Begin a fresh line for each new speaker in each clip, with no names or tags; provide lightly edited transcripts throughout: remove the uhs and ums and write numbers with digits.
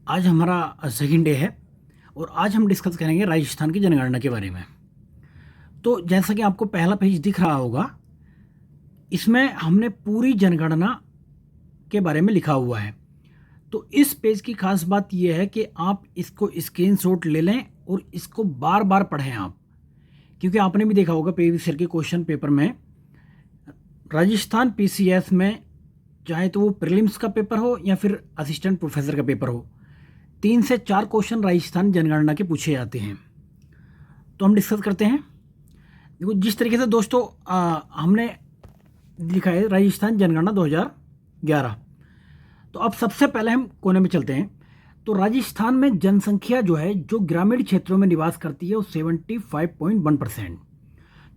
आज हमारा second day है और आज हम डिस्कस करेंगे राजस्थान की जनगणना के बारे में। तो जैसा कि आपको पहला पेज दिख रहा होगा, इसमें हमने पूरी जनगणना के बारे में लिखा हुआ है। तो इस पेज की खास बात यह है कि आप इसको स्क्रीनशॉट ले लें और इसको बार बार पढ़ें आप, क्योंकि आपने भी देखा होगा प्रीवियस ईयर के क्वेश्चन पेपर में राजस्थान पीसीएस में, चाहे तो वो प्रीलिम्स का पेपर हो या फिर असिस्टेंट प्रोफेसर का पेपर हो, 3 से 4 क्वेश्चन राजस्थान जनगणना के पूछे जाते हैं। तो हम डिस्कस करते हैं। देखो, जिस तरीके से दोस्तों हमने लिखा है राजस्थान जनगणना 2011। तो अब सबसे पहले हम कोने में चलते हैं। तो राजस्थान में जनसंख्या जो है, जो ग्रामीण क्षेत्रों में निवास करती है वो 75.1%,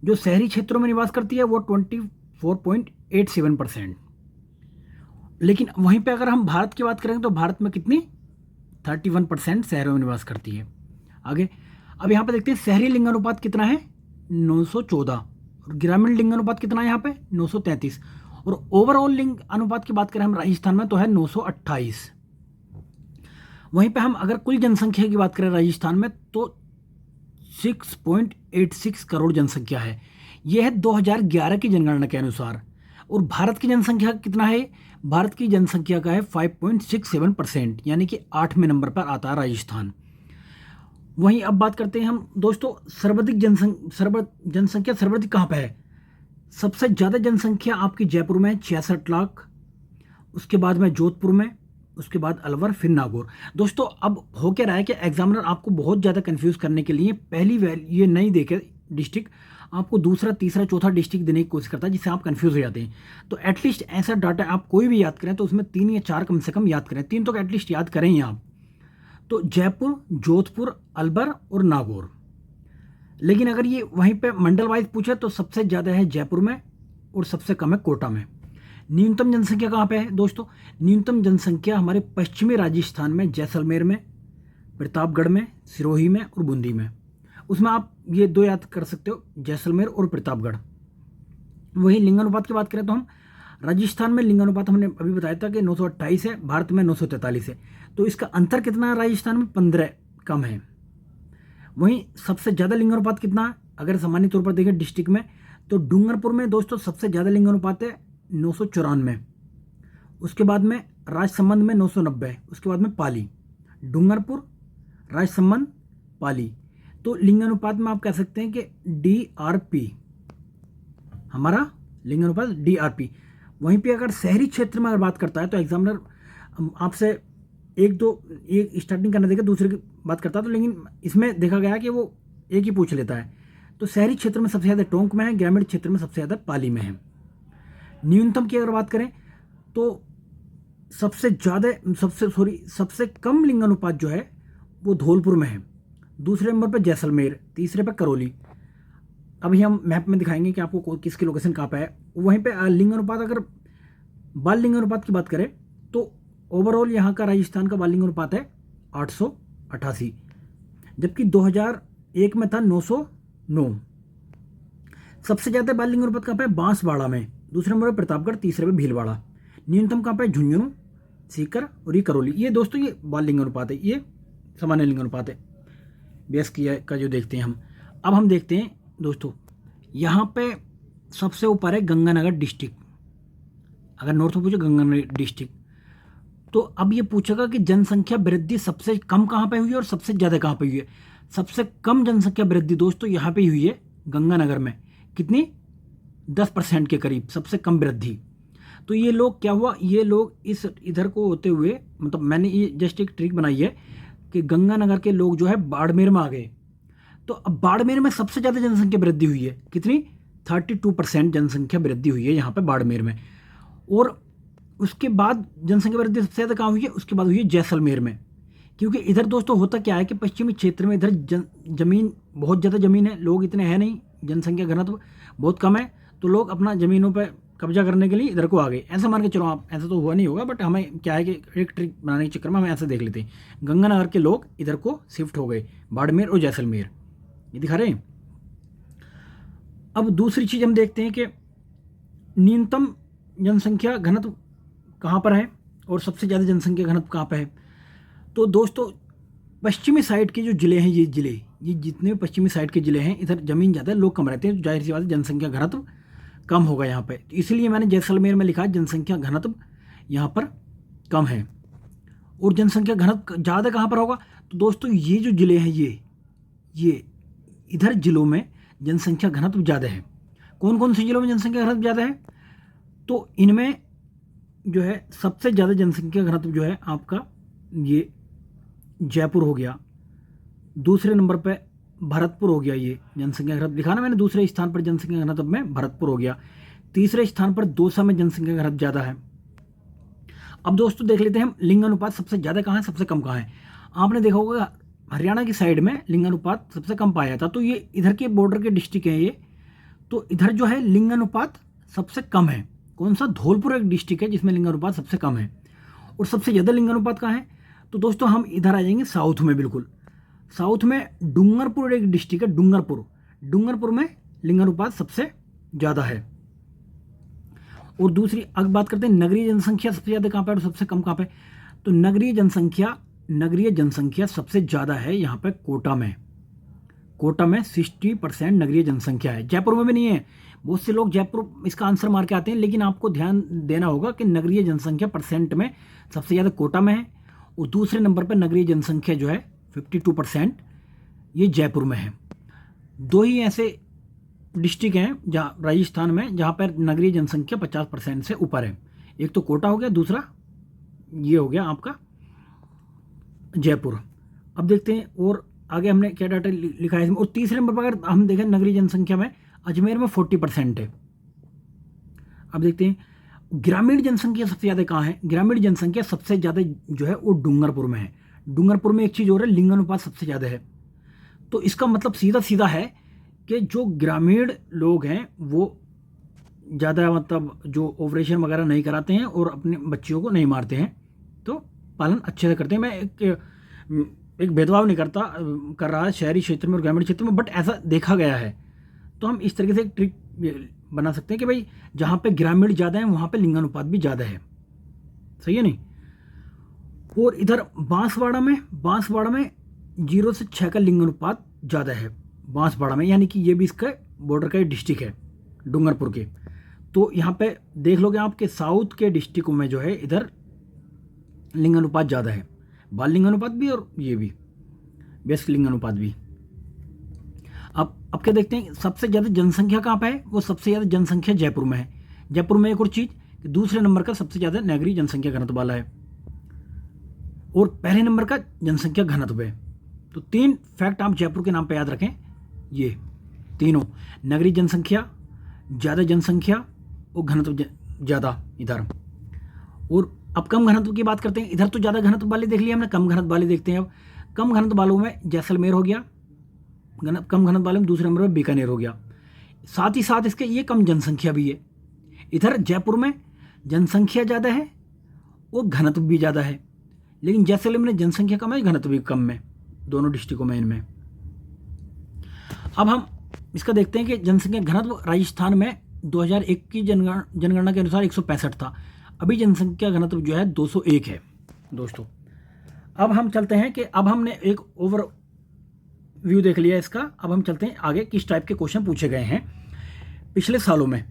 जो शहरी क्षेत्रों में निवास करती है वो 24.87%। लेकिन वहीं पे अगर हम भारत की बात करें तो भारत में कितनी 31% शहरों में निवास करती है। आगे अब यहाँ पे देखते हैं शहरी लिंगानुपात कितना है, 914, और ग्रामीण लिंगानुपात कितना है यहाँ पे 933, और ओवरऑल लिंग अनुपात की बात करें हम राजस्थान में तो है 928। वहीं पे हम अगर कुल जनसंख्या की बात करें राजस्थान में तो 6.86 करोड़ जनसंख्या है। यह है 2011 की जनगणना के अनुसार। और भारत की जनसंख्या कितना है, भारत की जनसंख्या का है 5.67%, यानी कि 8वें नंबर पर आता है राजस्थान। वहीं अब बात करते हैं हम दोस्तों सर्वाधिक जनसंख्या सर्वाधिक कहाँ पे है। सबसे ज़्यादा जनसंख्या आपकी जयपुर में 66 लाख, उसके बाद में जोधपुर में, उसके बाद अलवर, फिर नागौर। दोस्तों अब हो क्या रहा है कि एग्जामिनर आपको बहुत ज़्यादा कंफ्यूज करने के लिए पहली ये नहीं देखे डिस्ट्रिक्ट, आपको दूसरा तीसरा चौथा डिस्ट्रिक्ट देने की कोशिश करता है, जिससे आप कंफ्यूज हो जाते हैं। तो एटलीस्ट ऐसा डाटा आप कोई भी याद करें तो उसमें 3 या 4 कम से कम याद करें, 3 तो एटलीस्ट याद करें ही आप। तो जयपुर, जोधपुर, अलवर और नागौर। लेकिन अगर ये वहीं पे मंडल वाइज पूछे तो सबसे ज़्यादा है जयपुर में और सबसे कम है कोटा में। न्यूनतम जनसंख्या कहाँ पे है दोस्तों, न्यूनतम जनसंख्या हमारे पश्चिमी राजस्थान में, जैसलमेर में, प्रतापगढ़ में, सिरोही में और बूंदी में। उसमें आप ये 2 याद कर सकते हो, जैसलमेर और प्रतापगढ़। वही लिंगानुपात की बात करें तो हम राजस्थान में लिंगानुपात हमने अभी बताया था कि 928 है, भारत में 943 है। तो इसका अंतर कितना है, राजस्थान में 15 कम है। वहीं सबसे ज़्यादा लिंगानुपात कितना है, अगर सामान्य तौर पर देखें डिस्ट्रिक्ट में तो डूंगरपुर में दोस्तों सबसे ज़्यादा लिंगानुपात है 994, उसके बाद में राजसमंद में 990, उसके बाद में पाली। डूंगरपुर, राजसमंद, पाली। तो लिंगानुपात में आप कह सकते हैं कि DRP, हमारा लिंगानुपात DRP। वहीं पे अगर शहरी क्षेत्र में अगर बात करता है तो एग्जामिनर आपसे एक स्टार्टिंग करना देगा, दूसरे की बात करता है, तो लेकिन इसमें देखा गया कि वो एक ही पूछ लेता है। तो शहरी क्षेत्र में सबसे ज़्यादा टोंक में है, ग्रामीण क्षेत्र में सबसे ज़्यादा पाली में है। न्यूनतम की अगर बात करें तो सबसे कम लिंगानुपात जो है वो धौलपुर में है, दूसरे नंबर पर जैसलमेर, तीसरे पर करौली। अभी हम मैप में दिखाएंगे कि आपको किसकी लोकेशन कहाँ पे है। वहीं पे लिंगानुपात, अगर बाल लिंगानुपात की बात करें तो ओवरऑल यहाँ का राजस्थान का बाल लिंगानुपात है 888, जबकि 2001 में था 909। सबसे ज़्यादा बाल लिंगानुपात कहाँ पे है, बांसवाड़ा में, दूसरे नंबर पर प्रतापगढ़, तीसरे पे भीलवाड़ा। न्यूनतम कहाँ पे, झुंझुनू, सीकर और ये करौली। ये दोस्तों ये बाल लिंगानुपात है, ये सामान्य लिंगानुपात है बेस का जो देखते हैं हम। अब हम देखते हैं दोस्तों, यहाँ पे सबसे ऊपर है गंगानगर डिस्ट्रिक्ट। अगर नॉर्थ में पूछे गंगानगर डिस्ट्रिक्ट, तो अब ये पूछेगा कि जनसंख्या वृद्धि सबसे कम कहाँ पे हुई है और सबसे ज़्यादा कहाँ पे हुई है। सबसे कम जनसंख्या वृद्धि दोस्तों यहाँ पे हुई है गंगानगर में, कितनी 10% के करीब सबसे कम वृद्धि। तो ये लोग क्या हुआ, ये लोग इस इधर को होते हुए, मतलब मैंने ये जस्ट एक ट्रिक बनाई है कि गंगानगर के लोग जो है बाड़मेर में आ गए। तो अब बाड़मेर में सबसे ज़्यादा जनसंख्या वृद्धि हुई है, कितनी 32% जनसंख्या वृद्धि हुई है यहाँ पे बाड़मेर में। और उसके बाद जनसंख्या वृद्धि सबसे ज़्यादा कहाँ हुई है, उसके बाद हुई है जैसलमेर में। क्योंकि इधर दोस्तों होता क्या है कि पश्चिमी क्षेत्र में इधर जमीन बहुत ज़्यादा ज़मीन है, लोग इतने हैं नहीं, जनसंख्या घनत्व बहुत कम है, तो लोग अपना ज़मीनों पर कब्जा करने के लिए इधर को आ गए। ऐसा मान के चलो आप, ऐसा तो हुआ नहीं होगा, बट हमें क्या है कि एक ट्रिक बनाने के चक्कर में हम ऐसे देख लेते हैं, गंगानगर के लोग इधर को शिफ्ट हो गए, बाड़मेर और जैसलमेर, ये दिखा रहे हैं। अब दूसरी चीज़ हम देखते हैं कि न्यूनतम जनसंख्या घनत्व कहाँ पर है और सबसे ज़्यादा जनसंख्या घनत्व कहाँ पर है। तो दोस्तों पश्चिमी साइड के जो ज़िले हैं, ये जितने पश्चिमी साइड के ज़िले हैं, इधर ज़मीन ज़्यादा है, लोग कम रहते हैं, तो जाहिर सी बात है जनसंख्या घनत्व कम होगा यहाँ पे। तो इसलिए मैंने जैसलमेर में लिखा जनसंख्या घनत्व यहाँ पर कम है। और जनसंख्या घनत्व ज़्यादा कहाँ पर होगा? तो दोस्तों ये जो ज़िले हैं, ये इधर ज़िलों में जनसंख्या घनत्व ज़्यादा है। कौन कौन से ज़िलों में जनसंख्या घनत्व ज़्यादा है? तो इनमें जो है सबसे ज़्यादा जनसंख्या घनत्व जो है आपका ये जयपुर हो गया, दूसरे नंबर पे भरतपुर हो गया, ये जनसंख्या घनत्व दिखाना मैंने दूसरे स्थान पर जनसंख्या घनत्व में भरतपुर हो गया, तीसरे स्थान पर दौसा में जनसंख्या घनत्व ज़्यादा है। अब दोस्तों देख लेते हैं हम लिंगानुपात सबसे ज़्यादा कहाँ है, सबसे कम कहाँ है। आपने देखा होगा हरियाणा की साइड में लिंगानुपात सबसे कम पाया था, तो ये इधर के बॉर्डर के डिस्ट्रिक्ट हैं ये, तो इधर जो है लिंगानुपात सबसे कम है। कौन सा? धौलपुर एक डिस्ट्रिक्ट है जिसमें लिंगानुपात सबसे कम है। और सबसे ज़्यादा लिंगानुपात कहाँ है? तो दोस्तों हम इधर आ जाएंगे साउथ में, बिल्कुल साउथ में डूंगरपुर एक डिस्ट्रिक्ट है, डूंगरपुर में लिंगानुपात सबसे ज़्यादा है। और दूसरी अगर बात करते हैं नगरीय जनसंख्या सबसे ज़्यादा कहाँ पर और सबसे कम कहाँ पे, तो नगरीय जनसंख्या सबसे ज़्यादा है यहाँ पे कोटा में 60% नगरीय जनसंख्या है। जयपुर में भी नहीं है। बहुत से लोग जयपुर इसका आंसर मार के आते हैं, लेकिन आपको ध्यान देना होगा कि नगरीय जनसंख्या परसेंट में सबसे ज़्यादा कोटा में है, और दूसरे नंबर पर नगरीय जनसंख्या जो है 52% ये जयपुर में है। दो ही ऐसे डिस्ट्रिक्ट हैं जहाँ राजस्थान में जहाँ पर नगरीय जनसंख्या 50% से ऊपर है। एक तो कोटा हो गया, दूसरा ये हो गया आपका जयपुर। अब देखते हैं और आगे हमने क्या डाटा लिखा है इसमें। और तीसरे नंबर पर अगर हम देखें नगरीय जनसंख्या में अजमेर में 40% है। अब देखते हैं ग्रामीण जनसंख्या सबसे ज़्यादा कहाँ है। ग्रामीण जनसंख्या सबसे ज़्यादा जो है वो डूंगरपुर में है। डूंगरपुर में एक चीज़ और है, लिंगानुपात सबसे ज़्यादा है। तो इसका मतलब सीधा है कि जो ग्रामीण लोग हैं वो ज़्यादा मतलब जो ऑपरेशन वगैरह नहीं कराते हैं और अपने बच्चियों को नहीं मारते हैं, तो पालन अच्छे से करते हैं। मैं एक भेदभाव नहीं कर रहा शहरी क्षेत्र में और ग्रामीण क्षेत्र में, बट ऐसा देखा गया है। तो हम इस तरीके से एक ट्रिक बना सकते हैं कि भाई जहाँ पे ग्रामीण ज़्यादा है वहाँ पे लिंगानुपात भी ज़्यादा है। सही है नहीं? और इधर बांसवाड़ा में 0 से 6 का लिंगानुपात ज़्यादा है बांसवाड़ा में, यानी कि ये भी इसका बॉर्डर का डिस्ट्रिक्ट है डूंगरपुर के। तो यहाँ पे देख लोगे आपके साउथ के डिस्ट्रिक्टों में जो है इधर लिंगानुपात ज़्यादा है, बाल लिंगानुपात भी और ये भी व्यस्क लिंगानुपात भी। अब क्या देखते हैं सबसे ज़्यादा जनसंख्या कहाँ पे है। वो सबसे ज़्यादा जनसंख्या जयपुर में है। जयपुर में एक और चीज़ कि दूसरे नंबर का सबसे ज़्यादा नगरीय जनसंख्या घनत्व वाला है और पहले नंबर का जनसंख्या घनत्व है। तो 3 फैक्ट आप जयपुर के नाम पे याद रखें, ये तीनों नगरीय जनसंख्या, ज़्यादा जनसंख्या और घनत्व ज़्यादा इधर। और अब कम घनत्व की बात करते हैं। इधर तो ज़्यादा घनत्व वाले देख लिया हमने, कम घनत्व वाले देखते हैं। अब कम घनत्व वालों में जैसलमेर हो गया, कम घनत्व वाले में दूसरे नंबर पर बीकानेर हो गया। साथ ही साथ इसके ये कम जनसंख्या भी है। इधर जयपुर में जनसंख्या ज़्यादा है और घनत्व भी ज़्यादा है, लेकिन जैसलमेर में जनसंख्या कम है, घनत्व भी कम है, दोनों डिस्ट्रिक्टों में इनमें। अब हम इसका देखते हैं कि जनसंख्या घनत्व राजस्थान में 2001 की जनगणना के अनुसार 165 था। अभी जनसंख्या घनत्व जो है 201 है दोस्तों। अब हम चलते हैं कि अब हमने एक ओवर व्यू देख लिया इसका। अब हम चलते हैं आगे किस टाइप के क्वेश्चन पूछे गए हैं पिछले सालों में।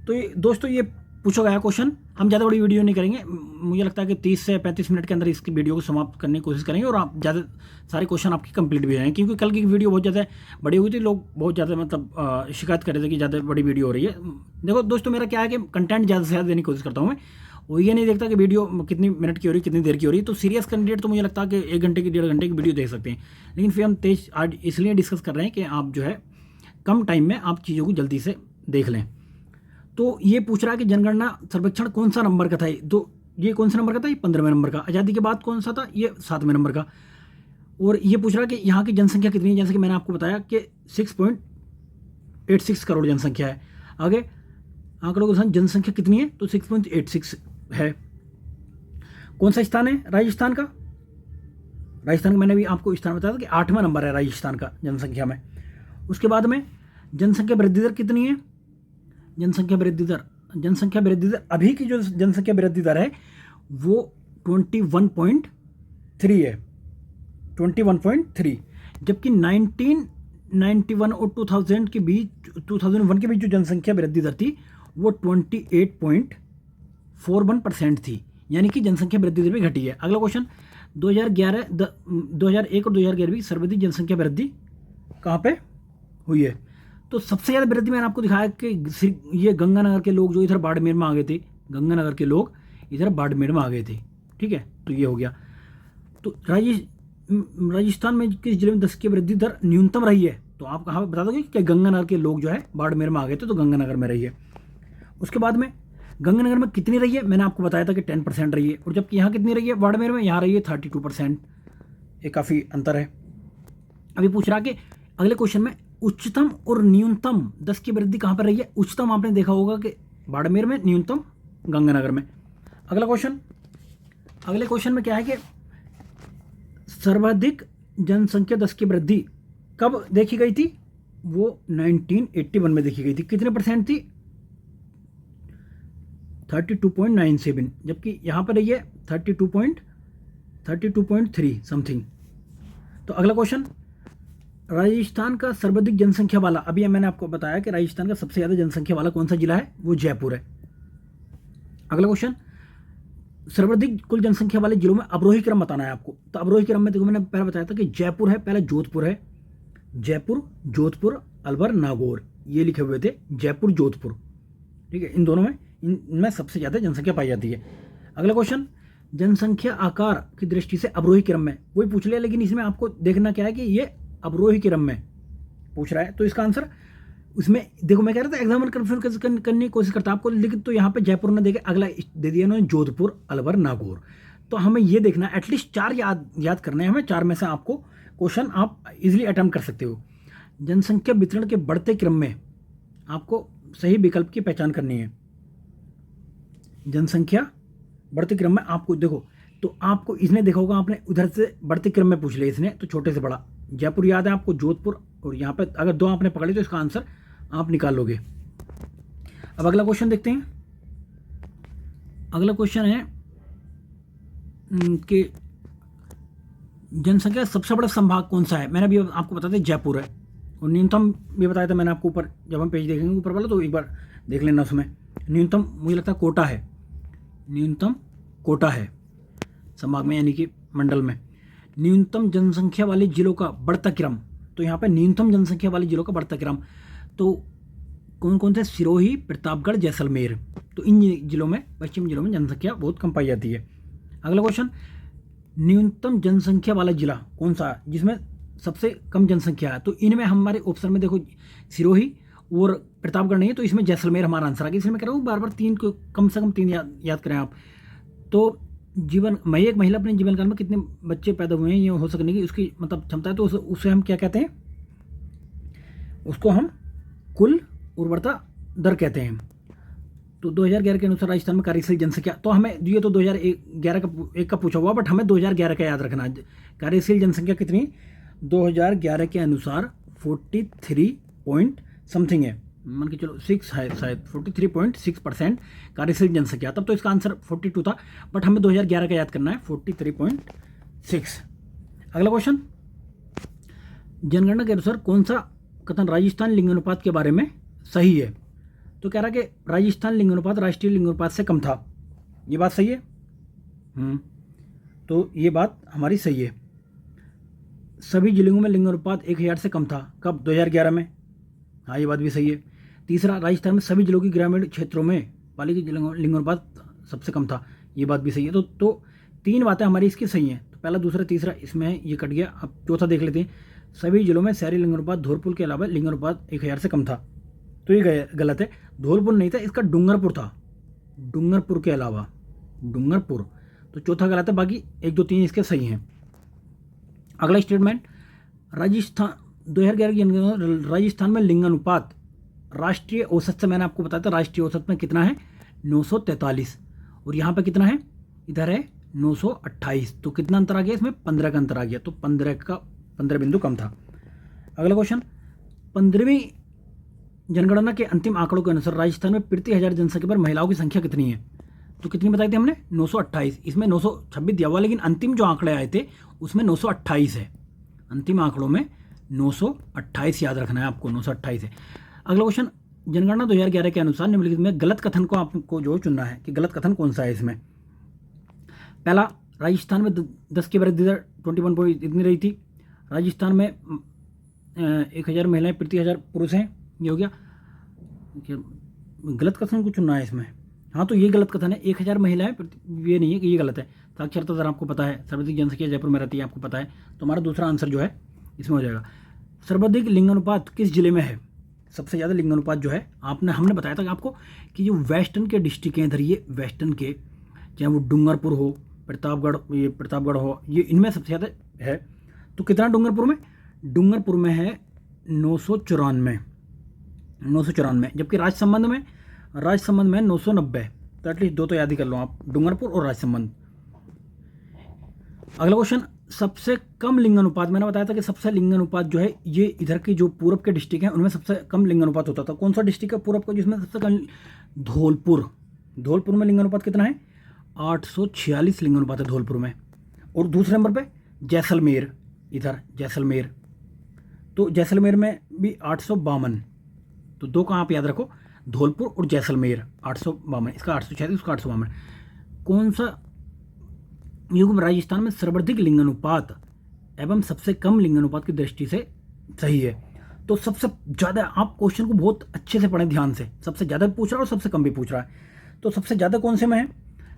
तो ये दोस्तों ये पूछा गया क्वेश्चन, हम ज़्यादा बड़ी वीडियो नहीं करेंगे। मुझे लगता है कि 30 से 35 मिनट के अंदर इसकी वीडियो को समाप्त करने की कोशिश करेंगे और आप ज़्यादा सारे क्वेश्चन आपकी कंप्लीट भी हो जाएंगे, क्योंकि कल की वीडियो बहुत ज़्यादा बड़ी हुई थी। लोग बहुत ज़्यादा मतलब शिकायत कर रहे थे कि ज़्यादा बड़ी वीडियो हो रही है। देखो दोस्तों मेरा क्या है कि कंटेंट ज़्यादा से ज़्यादा देने की कोशिश करता हूँ मैं, वो ये नहीं देखता कि वीडियो कितनी मिनट की हो रही है, कितनी देर की हो रही है। तो सीरियस कैंडिडेट तो मुझे लगता है कि 1 घंटे की 1.5 घंटे की वीडियो देख सकते हैं, लेकिन फिर हम तेज आज इसलिए डिस्कस कर रहे हैं कि आप जो है कम टाइम में आप चीज़ों को जल्दी से देख लें। तो ये पूछ रहा है कि जनगणना सर्वेक्षण कौन सा नंबर का था। तो ये कौन सा नंबर का था? ये 15वें नंबर का। आज़ादी के बाद कौन सा था? ये 7वें नंबर का। और ये पूछ रहा है कि यहाँ की जनसंख्या कितनी है, जैसे कि मैंने आपको बताया कि 6.86 करोड़ जनसंख्या है। आगे आंकड़ों के साथ जनसंख्या कितनी है? तो 6.86 है। कौन सा स्थान है राजस्थान का? राजस्थान का मैंने भी आपको स्थान बताया था कि 8वां नंबर है राजस्थान का जनसंख्या में। उसके बाद में जनसंख्या वृद्धि दर कितनी है? जनसंख्या वृद्धि दर अभी की जो जनसंख्या वृद्धि दर है वो 21.3 है। 21.3, जबकि 1991 और 2000 के बीच 2001 के बीच जो जनसंख्या वृद्धि दर थी वो 28.41% थी, यानी कि जनसंख्या वृद्धि दर भी घटी है। अगला क्वेश्चन, 2001 और 2011 में सर्वाधिक जनसंख्या वृद्धि कहाँ पे हुई है? तो सबसे ज़्यादा वृद्धि मैंने आपको दिखाया कि ये गंगानगर के लोग जो इधर बाड़मेर में आ गए थे, गंगानगर के लोग इधर बाड़मेर में आ गए थे, ठीक है, तो ये हो गया। तो राजस्थान में किस जिले में 10 की वृद्धि दर न्यूनतम रही है? तो आप कहाँ बता दोगे कि गंगानगर के लोग जो है बाड़मेर में आ गए थे, तो गंगानगर में रही है। उसके बाद में गंगानगर में कितनी रही है? मैंने आपको बताया था कि 10% रही है, और जबकि यहाँ कितनी रही है बाड़मेर में? यहाँ रही है 32%। ये काफ़ी अंतर है। अभी पूछ रहा कि अगले क्वेश्चन में उच्चतम और न्यूनतम 10 की वृद्धि कहाँ पर रही है? उच्चतम आपने देखा होगा कि बाड़मेर में, न्यूनतम गंगानगर में। अगला क्वेश्चन, अगले क्वेश्चन में क्या है कि सर्वाधिक जनसंख्या 10 की वृद्धि कब देखी गई थी? वो 1981 में देखी गई थी। कितने परसेंट थी? 32.97, जबकि यहाँ पर रही है 32.3 समथिंग। तो अगला क्वेश्चन, राजस्थान का सर्वाधिक जनसंख्या वाला, अभी मैंने आपको बताया कि राजस्थान का सबसे ज़्यादा जनसंख्या वाला कौन सा जिला है? वो जयपुर है। अगला क्वेश्चन, सर्वाधिक कुल जनसंख्या वाले जिलों में अवरोही क्रम बताना है आपको। तो अवरोही क्रम में देखो, मैंने पहले बताया था कि जयपुर है, पहले जोधपुर है, जयपुर, जोधपुर, अलवर, नागौर, ये लिखे हुए थे, जयपुर, जोधपुर, ठीक है। इन दोनों में, इनमें सबसे ज़्यादा जनसंख्या पाई जाती है। अगला क्वेश्चन, जनसंख्या आकार की दृष्टि से अवरोही क्रम में, वही पूछ लिया, लेकिन इसमें आपको देखना क्या है कि ये अवरोही क्रम में पूछ रहा है। तो इसका आंसर उसमें देखो, मैं कह रहा था एग्जामिनर कन्फ्यूज करने की कोशिश करता आपको, लेकिन तो यहाँ पे जयपुर ने देखे, अगला दे दिया उन्होंने जोधपुर, अलवर, नागौर। तो हमें ये देखना, एटलीस्ट 4 याद करने हैं हमें, 4 में से आपको क्वेश्चन आप इजीली अटेम्प्ट कर सकते हो। जनसंख्या वितरण के बढ़ते क्रम में आपको सही विकल्प की पहचान करनी है। जनसंख्या बढ़ते क्रम में आपको देखो, तो आपको इसने देखा होगा, आपने उधर से बढ़ते क्रम में पूछ लिया इसने, तो छोटे से बड़ा जयपुर याद है आपको, जोधपुर, और यहाँ पे अगर 2 आपने पकड़े तो इसका आंसर आप निकाल लोगे। अब अगला क्वेश्चन देखते हैं। अगला क्वेश्चन है कि जनसंख्या सबसे बड़ा संभाग कौन सा है? मैंने अभी आपको बताया था जयपुर है, और न्यूनतम भी बताया था मैंने आपको ऊपर, जब हम पेज देखेंगे ऊपर वाला तो एक बार देख लेना। उसमें न्यूनतम मुझे लगता है कोटा है, न्यूनतम कोटा है संभाग में, यानी कि मंडल में। न्यूनतम जनसंख्या वाले जिलों का बढ़ता क्रम, तो यहाँ पे न्यूनतम जनसंख्या वाले जिलों का बढ़ता क्रम तो कौन कौन थे? सिरोही, प्रतापगढ़, जैसलमेर। तो इन जिलों में, पश्चिम जिलों में जनसंख्या बहुत कम पाई जाती है। अगला क्वेश्चन, न्यूनतम जनसंख्या वाला जिला कौन सा है जिसमें सबसे कम जनसंख्या है? तो इनमें हमारे ऑप्शन में देखो सिरोही और प्रतापगढ़ नहीं है, तो इसमें जैसलमेर हमारा आंसर आ गया। इसलिए मैं कह रहा हूँ बार बार 3 को कम से कम 3 याद करें आप। तो एक महिला अपने जीवन काल में कितने बच्चे पैदा हुए हैं, ये हो सकने की उसकी मतलब क्षमता है, तो उसे हम क्या कहते हैं? उसको हम कुल उर्वरता दर कहते हैं। तो 2011 के अनुसार राजस्थान में कार्यशील जनसंख्या, तो हमें ये तो 2011 का पूछा हुआ, बट हमें 2011 का याद रखना। कार्यशील जनसंख्या कितनी? 2011 के अनुसार 43 पॉइंट समथिंग है, मान के चलो 6 है शायद, 43.6% कार्यशील जनसंख्या। तब तो इसका आंसर 42 था, बट हमें 2011 का याद करना है, 43.6। अगला क्वेश्चन, जनगणना के अनुसार कौन सा कथन राजस्थान लिंगानुपात के बारे में सही है? तो कह रहा कि राजस्थान लिंगानुपात राष्ट्रीय लिंगानुपात से कम था। ये बात सही है? तो ये बात हमारी सही है। सभी जिलों में लिंगानुपात 1000 से कम था। कब? 2011 में। हाँ, ये बात भी सही है। तीसरा, राजस्थान में सभी जिलों की ग्रामीण क्षेत्रों में बालिका लिंगानुपात सबसे कम था। ये बात भी सही है। तो 3 बातें हमारी इसकी सही हैं। तो पहला, दूसरा, तीसरा इसमें ये कट गया। अब चौथा देख लेते हैं। सभी जिलों में शहरी लिंगानुपात धौलपुर के अलावा लिंगानुपात 1000 से कम था। तो ये गलत है, धौलपुर नहीं था, इसका डूंगरपुर था। डूंगरपुर के अलावा, डूंगरपुर, तो चौथा गलत है, बाकी 1, 2, 3 इसके सही हैं। अगला स्टेटमेंट, राजस्थान 2011 की राजस्थान में लिंगानुपात राष्ट्रीय औसत से, मैंने आपको बताया था राष्ट्रीय औसत में कितना है? 943, और यहाँ पे कितना है? इधर है 928। तो कितना अंतर आ गया इसमें? 15 का अंतर आ गया। तो 15 बिंदु कम था। अगला क्वेश्चन, 15वीं जनगणना के अंतिम आंकड़ों के अनुसार राजस्थान में प्रति 1000 जनसंख्या पर महिलाओं की संख्या कितनी है? तो कितनी बताई थी हमने? 928। इसमें 926 दिया हुआ, लेकिन अंतिम जो आंकड़े आए थे उसमें 928 है। अंतिम आंकड़ों में 928 याद रखना है आपको, 928 है। अगला क्वेश्चन, जनगणना 2011 के अनुसार निम्नलिखित में गलत कथन को आपको जो चुनना है कि गलत कथन कौन सा है इसमें। पहला, राजस्थान में 10 की वृद्धि दर 21 पॉइंट इतनी रही थी। राजस्थान में 1000 महिलाएं प्रति 1000 पुरुष हैं, ये हो गया। गलत कथन को चुनना है इसमें। हाँ, तो ये गलत कथन है, 1000 महिलाएं प्रति, ये नहीं है कि ये गलत है। साक्षरता दर आपको पता है, सर्वाधिक जनसंख्या जयपुर में रहती है, आपको पता है। तो हमारा दूसरा आंसर जो है इसमें हो जाएगा। सर्वाधिक लिंगानुपात किस जिले में है? सबसे ज़्यादा लिंगानुपात जो है हमने बताया था कि आपको कि जो वेस्टर्न के डिस्ट्रिक्ट हैं इधर, ये वेस्टर्न के, चाहे वो डूंगरपुर हो, प्रतापगढ़ हो, ये इनमें सबसे ज़्यादा है। तो कितना डूंगरपुर में? डूंगरपुर में है 994, जबकि राजसमंद में 990। तो एटलीस्ट दो तो याद ही कर लो आप, डूंगरपुर और राजसमंद। अगला क्वेश्चन, सबसे कम लिंगानुपात, मैंने बताया था कि सबसे लिंगानुपात जो है ये इधर की जो पूर्व के डिस्ट्रिक्ट हैं उनमें सबसे कम लिंगानुपात होता था। कौन सा डिस्ट्रिक्ट है पूर्व का जिसमें सबसे कम? धौलपुर में लिंगानुपात कितना है? 846 लिंगानुपात है धौलपुर में। और दूसरे नंबर पे जैसलमेर, इधर जैसलमेर, तो जैसलमेर में भी 852। तो दो का आप याद रखो, धौलपुर और जैसलमेर, 852, इसका 846, उसका 852। कौन सा युग राजस्थान में सर्वाधिक लिंगानुपात एवं सबसे कम लिंगानुपात की दृष्टि से सही है? तो सबसे ज़्यादा, आप क्वेश्चन को बहुत अच्छे से पढ़ें ध्यान से, सबसे ज़्यादा भी पूछ रहा है और सबसे कम भी पूछ रहा है। तो सबसे ज़्यादा कौन से में है?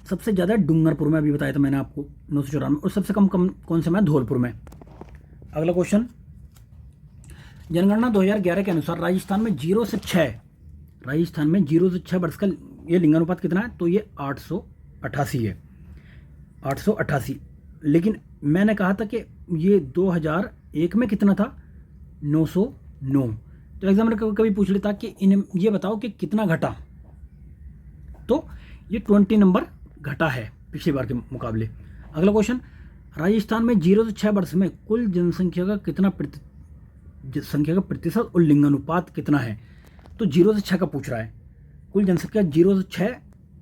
सबसे ज़्यादा डूंगरपुर में, अभी बताया था मैंने आपको 994, और सबसे कम कौन से में? धौलपुर में। अगला क्वेश्चन, जनगणना 2011 के अनुसार राजस्थान में 0 से 6 वर्ष का ये लिंगानुपात कितना है? तो ये 888 है, 888। लेकिन मैंने कहा था कि ये 2001 में कितना था? 909। तो एग्जामिनर कभी पूछ लेता कि ये बताओ कि कितना घटा, तो ये 20 नंबर घटा है पिछली बार के मुकाबले। अगला क्वेश्चन, राजस्थान में 0 से 6 वर्ष में कुल जनसंख्या का प्रतिशत और लिंगानुपात कितना है? तो 0 से 6 का पूछ रहा है, कुल जनसंख्या 0 से 6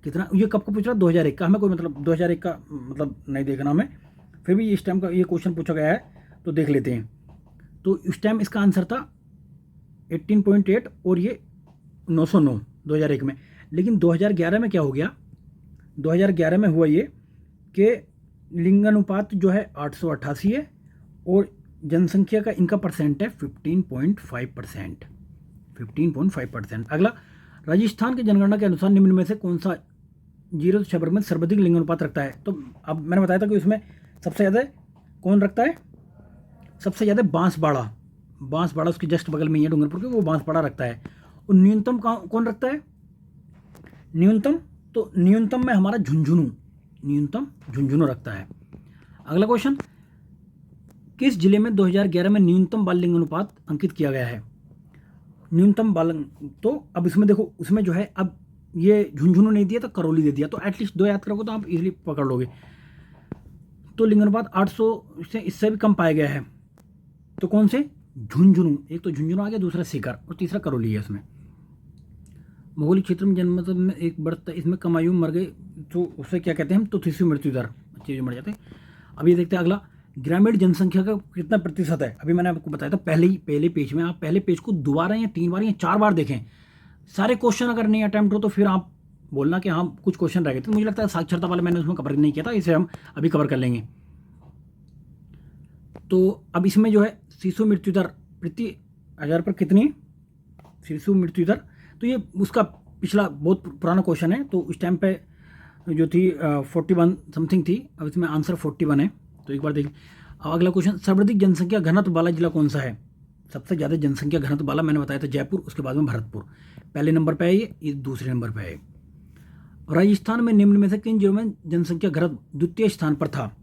कितना, ये कब का पूछ रहा है? 2001 का। हमें कोई मतलब 2001 का मतलब नहीं देखना हमें, फिर भी इस टाइम का ये क्वेश्चन पूछा गया है तो देख लेते हैं। तो इस टाइम इसका आंसर था 18.8 और ये 909 2001 में। लेकिन 2011 में क्या हो गया? 2011 में हुआ ये कि लिंगानुपात जो है 888 है और जनसंख्या का इनका परसेंट है 15.5%, 15.5%। अगला, राजस्थान की जनगणना के अनुसार निम्न में से कौन सा 0 से 6 वर्ग में सर्वाधिक लिंगानुपात रखता है? तो अब मैंने बताया था कि उसमें सबसे ज़्यादा कौन रखता है? सबसे ज़्यादा बांसवाड़ा उसके जस्ट बगल में ही है डूंगरपुर के, वो बांसवाड़ा रखता है। और न्यूनतम कौन रखता है? न्यूनतम में हमारा झुंझुनू रखता है। अगला क्वेश्चन, किस जिले में 2011 में न्यूनतम बाल लिंगानुपात अंकित किया गया है? न्यूनतम बाल, तो अब इसमें देखो, उसमें जो है, अब ये झुंझुनू नहीं दिया तो करौली दे दिया, तो एटलीस्ट दो याद करोगे तो आप इजीली पकड़ लोगे। तो लिंगानुपात 800 से इससे भी कम पाया गया है। तो कौन से? झुंझुनू, एक तो झुंझुनू आ गया, दूसरा सीकर और तीसरा करौली है इसमें। भौगोलिक क्षेत्र में जन्म में एक बढ़ता, इसमें कम आयु मर गए तो उसे क्या कहते हैं हम? तो तीसरी मृत्यु दर, चीज़ मर जाते हैं। अब ये देखते हैं अगला, ग्रामीण जनसंख्या का कितना प्रतिशत है? अभी मैंने आपको बताया था पहले पेज में, आप पहले पेज को 2 बार या 3 बार या 4 बार देखें। सारे क्वेश्चन अगर नहीं अटैम्प्ट हो तो फिर आप बोलना कि हाँ कुछ क्वेश्चन रह गए। तो मुझे लगता है साक्षरता वाले मैंने उसमें कवर नहीं किया था, इसे हम अभी कवर कर लेंगे। तो अब इसमें जो है शिशु मृत्यु दर प्रति 1000 पर कितनी शिशु मृत्यु दर? तो ये उसका पिछला बहुत पुराना क्वेश्चन है, तो उस टाइम पे जो थी 41 समथिंग थी, अब इसमें आंसर 41 है। तो एक बार देखिए। अब अगला क्वेश्चन, सर्वाधिक जनसंख्या घनत्व वाला जिला कौन सा है? सबसे ज़्यादा जनसंख्या घनत्व वाला मैंने बताया था जयपुर, उसके बाद में भरतपुर पहले नंबर पर है, ये दूसरे नंबर पर है। राजस्थान में निम्न में से किन जिलों में जनसंख्या घनत्व द्वितीय स्थान पर था?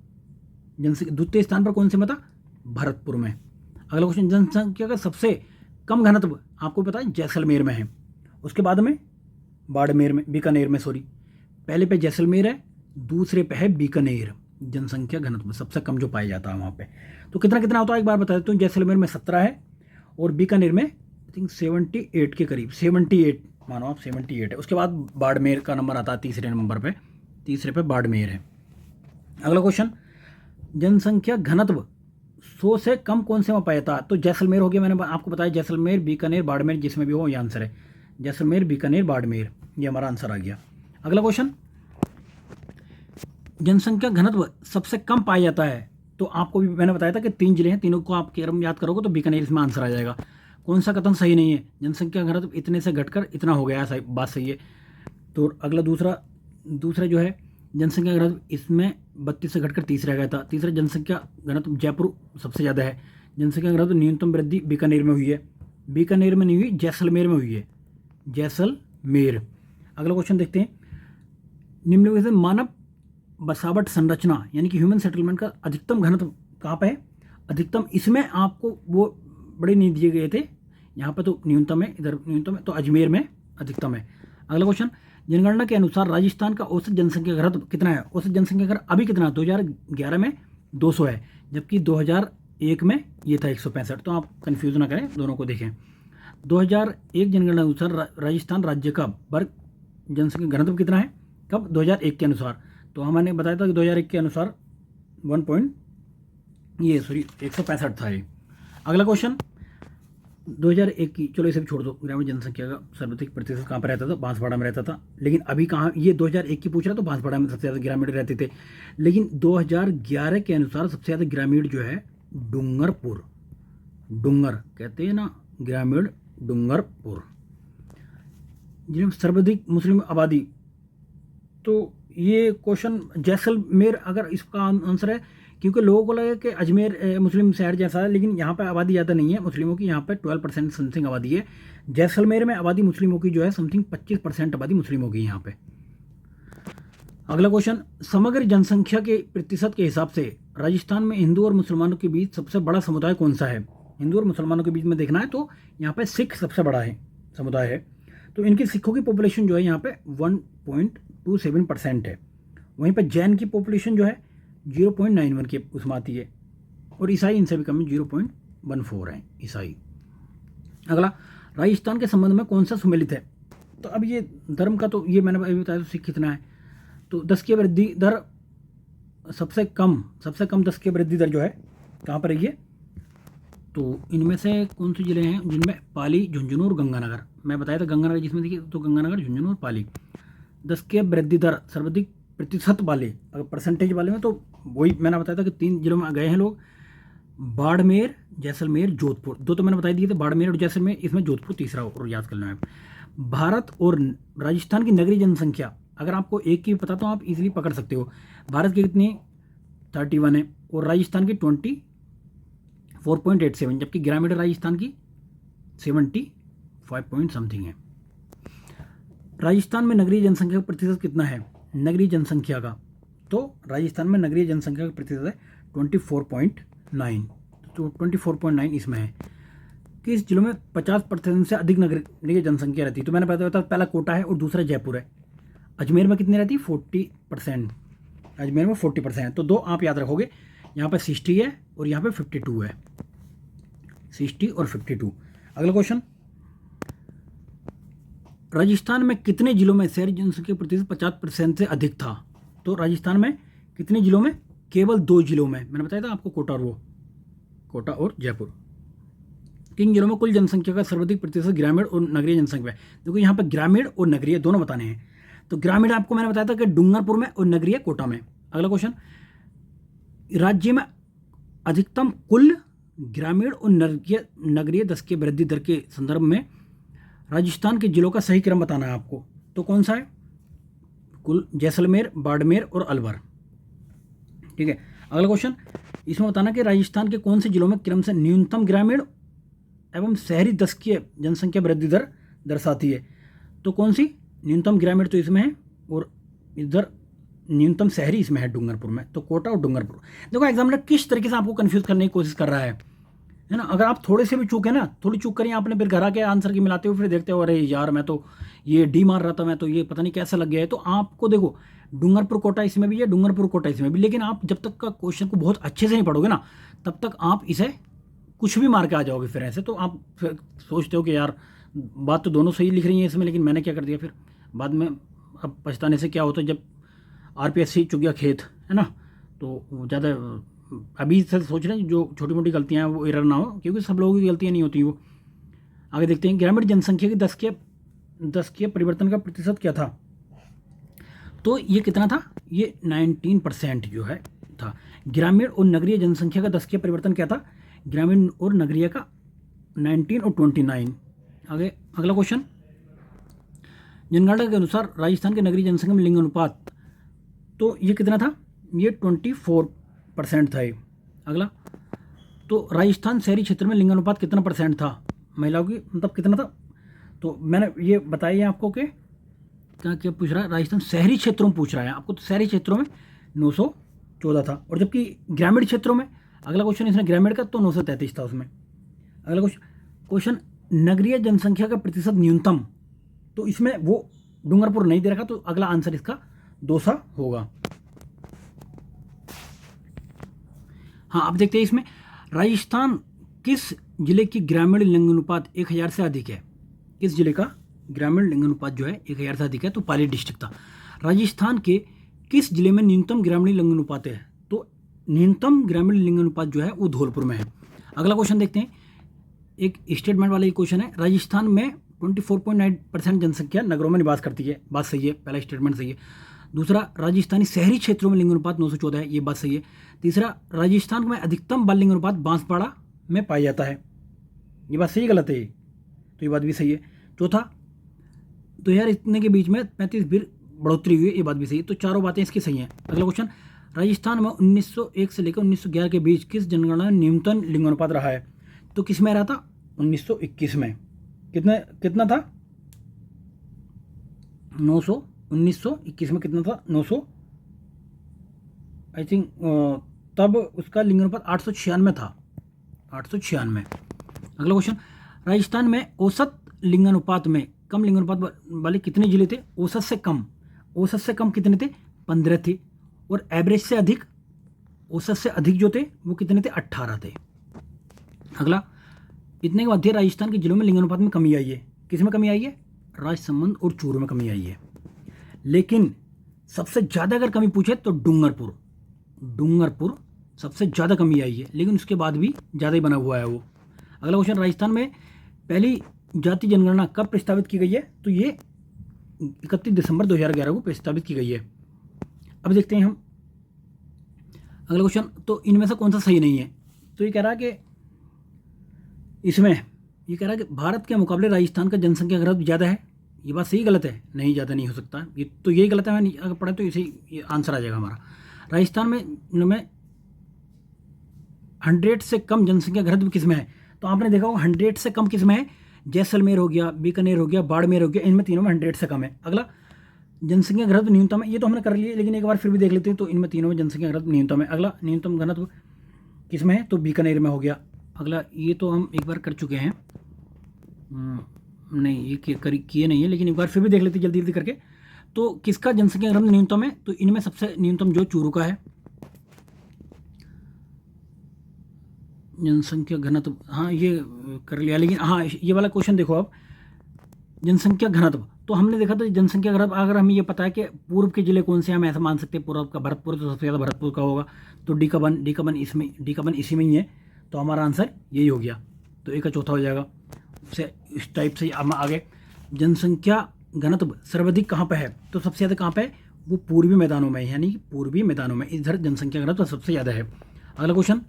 द्वितीय स्थान पर कौन से में था? भरतपुर में। अगला क्वेश्चन, जनसंख्या का सबसे कम घनत्व आपको पता है जैसलमेर में है, उसके बाद में बीकानेर में पहले पे जैसलमेर है, दूसरे पे है बीकानेर। जनसंख्या घनत्व सबसे कम जो पाया जाता है वहाँ पे। तो कितना कितना होता है एक बार बता देता हूँ। जैसलमेर में 17 है और बीकानेर में आई थिंक 78 के करीब, 78 मानो आप, 78 है। उसके बाद बाड़मेर का नंबर आता है तीसरे नंबर पे, तीसरे पे बाड़मेर है। अगला क्वेश्चन, जनसंख्या घनत्व 100 से कम कौन से में पाया जाता है? तो जैसलमेर हो गया, मैंने आपको बताया जैसलमेर, बीकानेर, बाड़मेर, जिसमें भी हो ये आंसर है। जैसलमेर, बीकानेर, बाड़मेर, ये हमारा आंसर आ गया। अगला क्वेश्चन, जनसंख्या घनत्व सबसे कम पाया जाता है? तो आपको भी मैंने बताया था कि 3 जिले हैं, तीनों को आप क्रम याद करोगे तो बीकानेर इसमें आंसर आ जाएगा। कौन सा कथन सही नहीं है? जनसंख्या घनत्व इतने से घटकर इतना हो गया, सही बात सही है। तो अगला दूसरा जो है जनसंख्या घनत्व इसमें 32 से घटकर 30 रह गया था। तीसरा, जनसंख्या घनत्व जयपुर सबसे ज़्यादा है। जनसंख्या घनत्व न्यूनतम वृद्धि बीकानेर में हुई है, बीकानेर में नहीं हुई, जैसलमेर में हुई है, जैसलमेर। अगला क्वेश्चन देखते हैं, निम्नलिखित में मानव बसावट संरचना यानी कि ह्यूमन सेटलमेंट का अधिकतम घनत्व कहाँ पे है? अधिकतम इसमें आपको वो बड़े नहीं दिए गए थे, यहाँ पे तो न्यूनतम है, इधर न्यूनतम है, तो अजमेर में अधिकतम है। अगला क्वेश्चन, जनगणना के अनुसार राजस्थान का औसत जनसंख्या घनत्व कितना है? औसत जनसंख्या घनत्व अभी कितना है? 2011 में 200 है, जबकि 2001 में ये था 165। तो आप कंफ्यूज ना करें, दोनों को देखें। 2001 जनगणना के अनुसार राजस्थान राज्य का वर्ग जनसंख्या घनत्व कितना है? कब? 2001 के अनुसार। तो हमने बताया था कि 2001 के अनुसार 165 था ये। अगला क्वेश्चन, 2001 की, चलो इसे भी छोड़ दो, ग्रामीण जनसंख्या का सर्वाधिक प्रतिशत कहाँ पर रहता था? बांसवाड़ा में रहता था। लेकिन अभी कहाँ, ये 2001 की पूछ रहा तो बांसवाड़ा में सबसे ज़्यादा ग्रामीण रहते थे। लेकिन 2011 के अनुसार सबसे ज़्यादा ग्रामीण जो है डूंगरपुर, डूंगर कहते हैं ना, ग्रामीण डूंगरपुर, जिनमें सर्वाधिक मुस्लिम आबादी। तो ये क्वेश्चन जैसलमेर अगर इसका आंसर है, क्योंकि लोगों को लगे कि अजमेर मुस्लिम शहर जैसा है, लेकिन यहाँ पे आबादी ज़्यादा नहीं है मुस्लिमों की, यहाँ पे 12% समथिंग आबादी है। जैसलमेर में आबादी मुस्लिमों की जो है समथिंग 25% आबादी मुस्लिमों की यहाँ पे। अगला क्वेश्चन, समग्र जनसंख्या के प्रतिशत के हिसाब से राजस्थान में हिंदू और मुसलमानों के बीच सबसे बड़ा समुदाय कौन सा है? हिंदू और मुसलमानों के बीच में देखना है तो यहाँ पे सिख सबसे बड़ा है समुदाय है। तो इनकी सिखों की पॉपुलेशन जो है यहाँ पे 1.27% है। वहीं पर जैन की पॉपुलेशन जो है 0.91 के उसमें आती है, और ईसाई इनसे भी कम है, 0.14 है ईसाई। अगला, राजस्थान के संबंध में कौन सा सुमेलित है? तो अब ये धर्म का तो ये मैंने अभी बताया, तो सिख कितना है? तो 10 की वृद्धि दर सबसे कम 10 की वृद्धि दर जो है कहाँ पर है ये? तो इनमें से कौन से जिले हैं जिनमें पाली, झुंझुनू और गंगानगर? मैं बताया था गंगानगर जिसमें देखिए, तो गंगानगर, झुंझुनू और पाली। 10 की वृद्धि दर सर्वाधिक प्रतिशत वाले, अगर परसेंटेज वाले में, तो वही मैंने बताया था कि 3 जिलों में गए हैं लोग, बाड़मेर, जैसलमेर, जोधपुर। 2 तो मैंने बता दिए थे, बाड़मेर और जैसलमेर, इसमें जोधपुर तीसरा और याद कर लेना है। भारत और राजस्थान की नगरीय जनसंख्या, अगर आपको एक की पता तो आप इजीली पकड़ सकते हो। भारत की कितनी? 31 है, और राजस्थान की 24.87, जबकि ग्रामीण राजस्थान की 75 पॉइंट समथिंग है। राजस्थान में नगरीय जनसंख्या का प्रतिशत कितना है? नगरीय जनसंख्या का, तो राजस्थान में नगरीय जनसंख्या का प्रतिशत है 24.9। तो 24.9 इसमें है। किस जिलों में 50% से अधिक नगरीय जनसंख्या रहती है? तो मैंने बताया था, पहला कोटा है और दूसरा जयपुर है। अजमेर में कितनी रहती है? 40%। अजमेर में 40%। तो 2 आप याद रखोगे, यहाँ पर 60 है और यहाँ पे 52 है, 60 और 52। अगला क्वेश्चन, राजस्थान में कितने जिलों में शहरी जनसंख्या प्रतिशत 50% से अधिक था? तो राजस्थान में कितने जिलों में? केवल 2 जिलों में। मैंने बताया था आपको, कोटा और जयपुर। किन जिलों में कुल जनसंख्या का सर्वाधिक प्रतिशत ग्रामीण और नगरीय जनसंख्या है? देखो यहाँ पर ग्रामीण और नगरीय दोनों बताने हैं। तो ग्रामीण आपको मैंने बताया था कि डूंगरपुर में, और नगरीय कोटा में। अगला क्वेश्चन, राज्य में अधिकतम कुल ग्रामीण और नगरीय 10 की वृद्धि दर के संदर्भ में राजस्थान के जिलों का सही क्रम बताना है आपको। तो कौन सा है? कुल जैसलमेर, बाड़मेर और अलवर। ठीक है। अगला क्वेश्चन, इसमें बताना कि राजस्थान के कौन से जिलों में क्रम से न्यूनतम ग्रामीण एवं शहरी 10 की जनसंख्या वृद्धि दर दर्शाती है? तो कौन सी? न्यूनतम ग्रामीण तो इसमें है, और इधर न्यूनतम शहरी इसमें है डूंगरपुर में। तो कोटा और डूंगरपुर। देखो एग्जामिनर किस तरीके से आपको कंफ्यूज करने की कोशिश कर रहा है ना। अगर आप थोड़े से भी चूके ना, थोड़ी चूक करिए आपने, फिर घर आके आंसर की मिलाते हुए फिर देखते हो, अरे यार मैं तो ये डी मार रहा था, मैं तो ये पता नहीं कैसा लग गया है। तो आपको देखो, डूंगरपुर कोटा इसमें भी है, डूंगरपुर कोटा इसमें भी, लेकिन आप जब तक का क्वेश्चन को बहुत अच्छे से नहीं पढ़ोगे ना, तब तक आप इसे कुछ भी मार के आ जाओगे फिर ऐसे। तो आप फिर सोचते हो कि यार बात तो दोनों सही लिख रही है इसमें, लेकिन मैंने क्या कर दिया। फिर बाद में अब पछताने से क्या होता है, जब RPSC चुगिया खेत, है ना। तो ज़्यादा अभी से सोच रहे हैं जो छोटी मोटी गलतियाँ हैं वो एरर ना हो, क्योंकि सब लोगों की गलतियाँ नहीं होती वो। आगे देखते हैं, ग्रामीण जनसंख्या की दशकीय परिवर्तन का प्रतिशत क्या था। तो ये कितना था, ये 19% जो है था। ग्रामीण और नगरीय जनसंख्या का दशकीय परिवर्तन क्या था, ग्रामीण और नगरीय का 19 और 29। आगे अगला क्वेश्चन, जनगणना के अनुसार राजस्थान के नगरीय जनसंख्या में लिंग अनुपात, तो ये कितना था, ये 24% था ये। अगला, तो राजस्थान शहरी क्षेत्र में लिंग अनुपात कितना परसेंट था महिलाओं की, मतलब कितना था। तो मैंने ये बताया आपको कि क्या क्या पूछ रहा है, राजस्थान शहरी क्षेत्रों में पूछ रहा है आपको, तो शहरी क्षेत्रों में 914 था, और जबकि ग्रामीण क्षेत्रों में, अगला क्वेश्चन इसने ग्रामीण का, तो 933 था उसमें। अगला क्वेश्चन, नगरीय जनसंख्या का प्रतिशत न्यूनतम, तो इसमें वो डूंगरपुर नहीं दे रखा, तो अगला आंसर इसका दौसा होगा। हाँ, अब देखते हैं इसमें, राजस्थान किस जिले की ग्रामीण लिंगानुपात 1000 से अधिक है, किस जिले का ग्रामीण लिंगानुपात जो है 1000 से अधिक है, तो पाली डिस्ट्रिक्ट था। राजस्थान के किस जिले में न्यूनतम ग्रामीण लिंगानुपात है, तो न्यूनतम ग्रामीण लिंगानुपात जो है वो धौलपुर में है। अगला क्वेश्चन देखते हैं, एक स्टेटमेंट वाला ये क्वेश्चन है, राजस्थान में 24.9% जनसंख्या नगरों में निवास करती है, बात सही है, पहला स्टेटमेंट सही है। दूसरा, राजस्थानी शहरी क्षेत्रों में लिंगानुपात 914 है, ये बात सही है। तीसरा, राजस्थान में अधिकतम बाल लिंगानुपात बांसवाड़ा में पाया जाता है, ये बात सही गलत है, तो ये बात भी सही है। चौथा, तो यार इतने के बीच में 35 फिर बढ़ोतरी हुई है, ये बात भी सही है, तो चारों बातें इसकी सही हैं। अगला क्वेश्चन, राजस्थान में 1901 से लेकर 1911 के बीच किस जनगणना में न्यूनतम लिंगानुपात रहा है, तो किस में रहा था, 1921 में। कितना था, 900, 1921 में कितना था, 900 आई थिंक, तब उसका लिंगानुपात 896 था, 896। अगला क्वेश्चन, राजस्थान में औसत लिंगानुपात में कम लिंगानुपात वाले कितने जिले थे, औसत से कम कितने थे, 15 थे, और एवरेज से अधिक, औसत से अधिक जो थे वो कितने थे, 18 थे। अगला, इतने के बाद राजस्थान के जिलों में लिंगानुपात में कमी आई है, किस में कमी आई है, राजसमंद और चूरू में कमी आई है। लेकिन सबसे ज़्यादा अगर कमी पूछे तो डूंगरपुर सबसे ज़्यादा कमी आई है, लेकिन उसके बाद भी ज़्यादा ही बना हुआ है वो। अगला क्वेश्चन, राजस्थान में पहली जाति जनगणना कब प्रस्तावित की गई है, तो ये 31 दिसंबर 2011 को प्रस्तावित की गई है। अब देखते हैं हम अगला क्वेश्चन, तो इनमें से कौन सा सही नहीं है, तो ये कह रहा है कि इसमें ये कह रहा है कि भारत के मुकाबले राजस्थान का जनसंख्या घनत्व ज़्यादा है, ये बात सही गलत है, नहीं ज़्यादा नहीं हो सकता, ये तो यही गलत है, मैं अगर पढ़े तो इसे आंसर आ जाएगा हमारा। राजस्थान में 100 से कम जनसंख्या घनत्व किस में है, तो आपने देखा होगा 100 से कम किस में है, जैसलमेर हो गया, बीकानेर हो गया, बाड़मेर हो गया, इनमें तीनों में 100 से कम है। अगला, जनसंख्या घनत्व न्यूनतम है, ये तो हमने कर लिया, लेकिन एक बार फिर भी देख लेते हैं, तो इनमें तीनों में जनसंख्या घनत्व न्यूनतम है। अगला, न्यूनतम घनत्व किस में है, तो बीकानेर में हो गया। अगला, ये तो हम एक बार कर चुके हैं, नहीं ये किए नहीं है, लेकिन एक बार फिर भी देख लेते जल्दी करके। तो किसका जनसंख्या घनत्व न्यूनतम है, तो इनमें सबसे न्यूनतम जो चूरू का है, जनसंख्या घनत्व, हाँ ये कर लिया, लेकिन हाँ ये वाला क्वेश्चन देखो आप, जनसंख्या घनत्व, तो हमने देखा था जनसंख्या घनत्व, अगर हमें ये पता है कि पूर्व के जिले कौन से हैं, हम ऐसा मान सकते हैं पूर्व का भरतपुर, तो सबसे ज़्यादा भरतपुर का होगा, तो डी का वन इसी में ही है, तो हमारा आंसर यही हो गया, तो एक का चौथा हो जाएगा। से इस टाइप से हम आगे, जनसंख्या घनत्व सर्वाधिक कहाँ पे है, तो सबसे ज़्यादा कहाँ पे है, वो पूर्वी मैदानों में, यानी पूर्वी मैदानों में, इधर जनसंख्या घनत्व सबसे ज़्यादा है। अगला क्वेश्चन,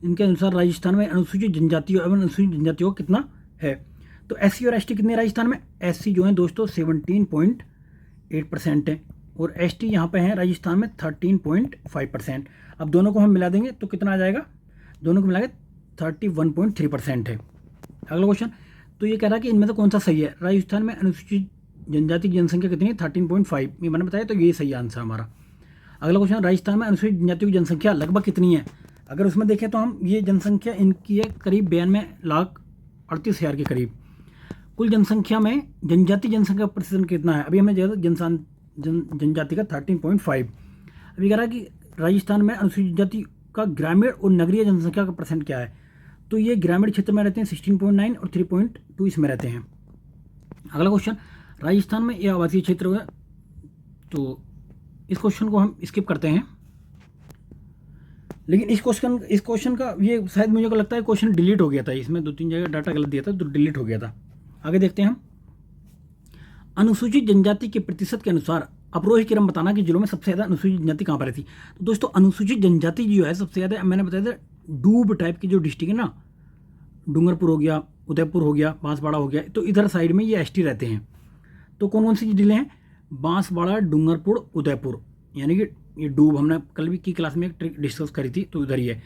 इनके अनुसार राजस्थान में अनुसूचित जनजातियों एवं अनुसूचित जनजातियों कितना है, तो SC और ST कितने राजस्थान में, SC जो है दोस्तों 17.8% है, और ST यहाँ पे हैं राजस्थान में 13.5%। अब दोनों को हम मिला देंगे तो कितना आ जाएगा, दोनों को मिला के 31.3% है। अगला क्वेश्चन, तो ये कह रहा है कि इनमें से कौन सा सही है, राजस्थान में अनुसूचित जनजाति की जनसंख्या कितनी है, 13.5, ये मैंने बताया, तो ये सही आंसर हमारा। अगला क्वेश्चन, राजस्थान में अनुसूचित जनजातियों की जनसंख्या लगभग कितनी है, अगर उसमें देखें तो हम ये जनसंख्या इनकी है करीब 92,38,000 के करीब। कुल जनसंख्या में जनजाति जनसंख्या प्रतिशत कितना है, अभी हमने देखा जनजाति का 13.5। अभी कह रहा है कि राजस्थान में अनुसूचित जाति का ग्रामीण और नगरीय जनसंख्या का परसेंट क्या है, तो ये ग्रामीण क्षेत्र में रहते हैं 16.9 और 3.2 इसमें रहते हैं। अगला क्वेश्चन, राजस्थान में यह आवासीय क्षेत्र है, तो इस क्वेश्चन को हम स्किप करते हैं। लेकिन इस क्वेश्चन का ये शायद मुझे को लगता है क्वेश्चन डिलीट हो गया था, इसमें 2-3 जगह डाटा गलत दिया था तो डिलीट हो गया था। आगे देखते हैं हम। अनुसूचित जनजाति के प्रतिशत के अनुसार अवरोही क्रम बताना कि जिलों में सबसे ज़्यादा अनुसूचित जनजाति कहाँ पर रहती। तो दोस्तों अनुसूचित जनजाति जो है सबसे ज़्यादा, मैंने बताया था डूब टाइप की जो डिस्ट्रिक्ट है ना, डूंगरपुर हो गया, उदयपुर हो गया, बांसवाड़ा हो गया, तो इधर साइड में ये एसटी रहते हैं। तो कौन कौन सी जिले हैं? बांसवाड़ा, डूंगरपुर, उदयपुर, यानी कि ये डूब हमने कल भी की क्लास में एक ट्रिक डिस्कस करी थी, तो उधर ही है।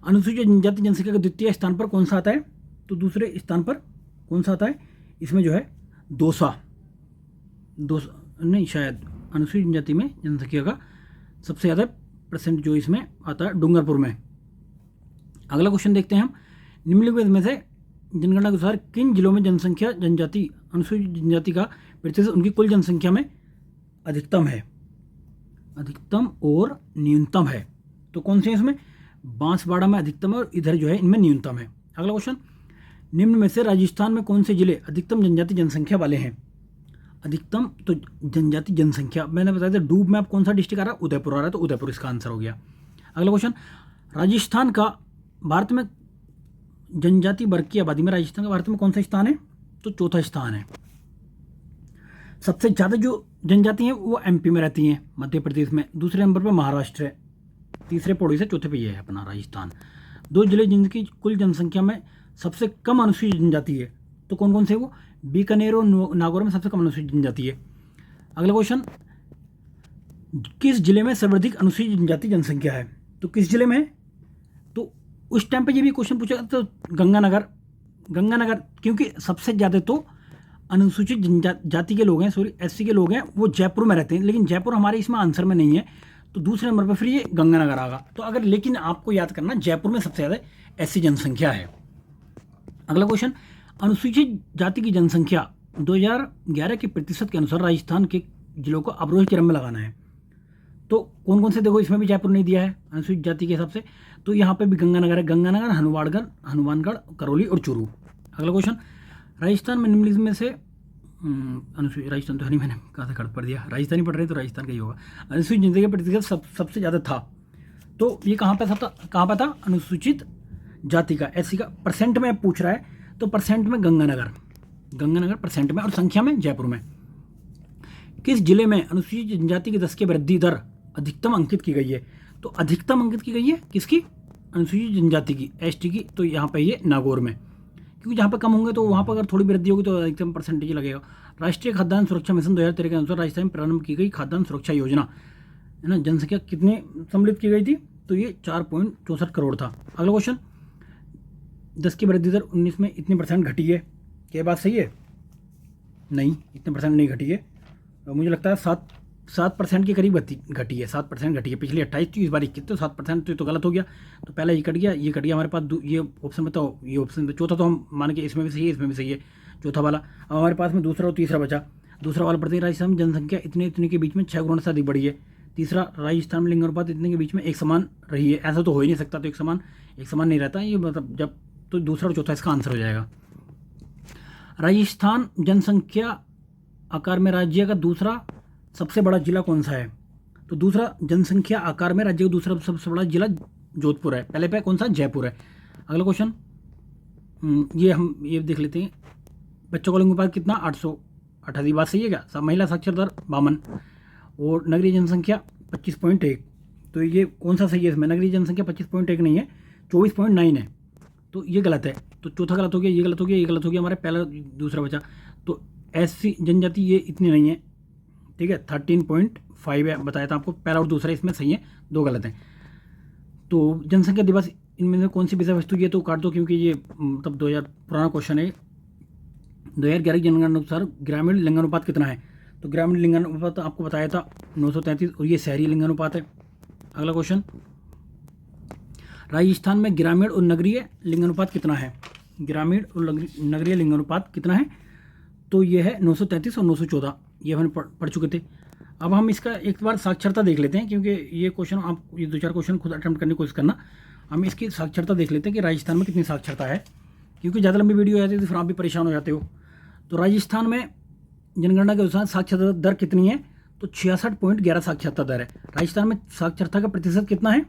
अनुसूचित जनजाति जनसंख्या के द्वितीय स्थान पर कौन सा आता है? तो दूसरे स्थान पर कौन सा आता है? इसमें जो है दौसा नहीं, शायद अनुसूचित जनजाति में जनसंख्या का सबसे ज़्यादा परसेंट जो इसमें आता है डूंगरपुर में। अगला क्वेश्चन देखते हैं हम। निम्नलिखित में से जनगणना के अनुसार किन जिलों में जनसंख्या जनजाति अनुसूचित जनजाति का प्रतिशत उनकी कुल जनसंख्या में अधिकतम है, अधिकतम और न्यूनतम है? तो कौन से इसमें? बांसवाड़ा में अधिकतम है और इधर जो है इनमें न्यूनतम है। अगला क्वेश्चन। निम्न में से राजस्थान में कौन से जिले अधिकतम जनजाति जनसंख्या वाले हैं? अधिकतम तो जनजाति जनसंख्या मैंने बताया था, डूब में आप कौन सा डिस्ट्रिक्ट आ रहा है? उदयपुर आ रहा है, तो उदयपुर इसका आंसर हो गया। अगला क्वेश्चन। राजस्थान का भारत में जनजाति वर्ग की आबादी में राजस्थान का भारत में कौन सा स्थान है? तो चौथा स्थान है। सबसे ज़्यादा जो जनजाति हैं वो एमपी में रहती हैं, मध्य प्रदेश में। दूसरे नंबर पर महाराष्ट्र है, तीसरे पौड़ी से चौथे पे ये है अपना राजस्थान। 2 जिले जिनकी कुल जनसंख्या में सबसे कम अनुसूचित जनजाति है, तो कौन कौन से? वो बीकानेर और नागौर में सबसे कम अनुसूचित जनजाति है। अगला क्वेश्चन। किस जिले में सर्वाधिक अनुसूचित जनजाति जनसंख्या है? तो किस जिले में है? तो उस टाइम पे ये भी क्वेश्चन पूछा तो गंगानगर, क्योंकि सबसे ज़्यादा तो अनुसूचित जाति के लोग हैं, सॉरी एससी के लोग हैं, वो जयपुर में रहते हैं, लेकिन जयपुर हमारे इसमें आंसर में नहीं है, तो दूसरे नंबर पर फिर ये गंगानगर आएगा। तो अगर, लेकिन आपको याद करना जयपुर में सबसे ज़्यादा एससी जनसंख्या है। अगला क्वेश्चन। अनुसूचित जाति की जनसंख्या 2011 के प्रतिशत के अनुसार राजस्थान के जिलों को अवरोही क्रम में लगाना है, तो कौन कौन से? देखो इसमें भी जयपुर नहीं दिया है अनुसूचित जाति के हिसाब से, तो यहाँ पे भी गंगानगर है, गंगानगर, हनुमानगढ़, करौली और चूरू। अगला क्वेश्चन। राजस्थान में निम्नलिखित में से अनुसूचित, राजस्थान तो नहीं, मैंने कहाँ से खड़ पढ़ दिया, राजस्थानी पढ़ रहे तो राजस्थान का ही होगा। अनुसूचित जनसंख्या का प्रतिशत सबसे ज़्यादा था, तो ये कहाँ पर था? अनुसूचित जाति का, एससी का। परसेंट में पूछ रहा है, तो परसेंट में गंगानगर परसेंट में, और संख्या में जयपुर में। किस जिले में अनुसूचित जनजाति की 10 की वृद्धि दर अधिकतम अंकित की गई है? तो अधिकतम अंकित की गई है किसकी? अनुसूचित जनजाति की, एसटी की, तो यहाँ पे ये नागौर में, क्योंकि जहाँ पे कम होंगे तो वहाँ पर अगर थोड़ी वृद्धि होगी तो अधिकतम परसेंटेज लगेगा। राष्ट्रीय खाद्यान्न सुरक्षा मिशन 2013 के अनुसार राजस्थान में प्रारंभ की गई खाद्यान्न सुरक्षा योजना है ना, जनसंख्या कितने सम्मिलित की गई थी? तो ये 4.64 करोड़ था। अगला क्वेश्चन। 10 की वृद्धि दर 19 में इतने परसेंट घटी है, क्या बात सही है? नहीं, इतने परसेंट नहीं घटी है, मुझे लगता है 7% के करीब घटी है, 7% घटी है। पिछले 28 थी, इस बार 21, तो 7% तो गलत हो गया, तो पहला ये कट गया हमारे पास। ये ऑप्शन बताओ, ये ऑप्शन चौथा तो हम मान के इसमें भी सही है, इसमें भी सही है चौथा वाला। अब हमारे पास में दूसरा और तीसरा बचा। दूसरा वाला पढ़ते हैं, राजस्थान में जनसंख्या इतने के बीच में 6 गुना से अधिक बढ़ी है। तीसरा, राजस्थान में लिंगानुपात इतने के बीच में एक समान रही है, ऐसा तो हो ही नहीं सकता, तो एक समान नहीं रहता ये, मतलब जब, तो दूसरा और चौथा इसका आंसर हो जाएगा। राजस्थान जनसंख्या आकार में राज्य का दूसरा सबसे बड़ा जिला कौन सा है? तो दूसरा जनसंख्या आकार में राज्य का दूसरा सबसे बड़ा जिला जोधपुर है, पहले पे कौन सा? जयपुर है। अगला क्वेश्चन, ये देख लेते हैं। बच्चों का लिंगानुपात कितना? 888, बात सही है क्या? सब महिला साक्षरता दर 52, और नगरीय जनसंख्या 25.1, तो ये कौन सा सही है इसमें? नगरीय जनसंख्या 25.1 नहीं है, 24.9 है, तो ये गलत है। तो चौथा गलत हो गया, ये गलत हो गया, ये गलत हो गया, हमारे पहला दूसरा बचा। तो एससी जनजाति ये इतनी नहीं है, ठीक है, 13.5 है, बताया था आपको, पहला और दूसरा इसमें सही है, 2 गलत हैं। तो जनसंख्या दिवस इनमें से कौन सी विषय वस्तु, ये तो काट दो क्योंकि ये मतलब 2000 पुराना क्वेश्चन है। 2011 की जनगणना अनुसार ग्रामीण लिंगानुपात कितना है? तो ग्रामीण लिंगानुपात आपको बताया था 933, और ये शहरी लिंगानुपात है। अगला क्वेश्चन, राजस्थान में ग्रामीण और नगरीय लिंगानुपात कितना है? ग्रामीण और नगरीय लिंगानुपात कितना है? तो ये है 933 और 914, ये हमने पढ़ चुके थे। अब हम इसका एक बार साक्षरता देख लेते हैं, क्योंकि ये क्वेश्चन आप ये 2-4 क्वेश्चन खुद अटेम्प्ट करने की कोशिश करना। हम इसकी साक्षरता देख लेते हैं कि राजस्थान में कितनी साक्षरता है, क्योंकि ज़्यादा लंबी वीडियो आती है तो फिर आप भी परेशान हो जाते हो। तो राजस्थान में जनगणना के अनुसार साक्षरता दर कितनी है? तो 66.11 साक्षरता दर है। राजस्थान में साक्षरता का प्रतिशत कितना है?